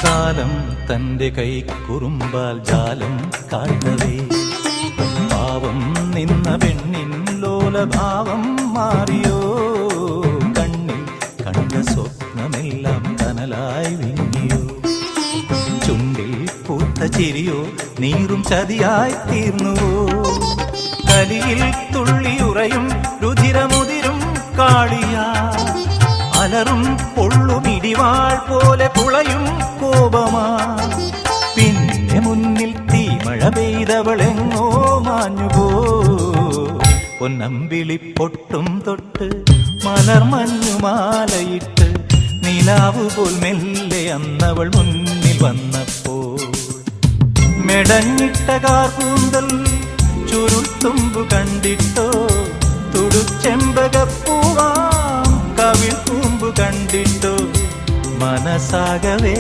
കാലം തന്റെ കൈ കുറുമ്പാൽ ജാലം കാട്ടവേ പാവം നിന്ന പെണ്ണിൻ ലോലഭാവം മാറിയോ കണ്ണിൽ കണ്ട സ്വപ്നമെല്ലാം കനലായി വിങ്ങിയോ ചുണ്ടിൽ പൂത്ത ചിരിയോ നീറും ചതിയായി തീർന്നുവോ കലിയിൽ തുള്ളിയുറയും രുധിരമുതിരും കാളിയാ അലറും പൊള്ളും ഇടിവാൾ പോലെ പുളയും കോപമാ പിന്നെ മുന്നിൽ തീമഴ പെയ്തവളെങ്ങോ മാഞ്ഞുപോ പൊന്നമ്പിളി പൊട്ടും തൊട്ട് മലർമഞ്ഞുമാലയിട്ട് നിലാവ് പോൽ മെല്ലെ അന്നവൾ മുന്നിൽ വന്നപ്പോൾ മെടഞ്ഞിട്ട കാർകൂന്തൽ ചുരുൾത്തുമ്പു കണ്ടിട്ടോ തുടുച്ചെമ്പകപ്പൂവാം കവിൾ കൂമ്പു കണ്ടിട്ടോ മനസ്സാകവേ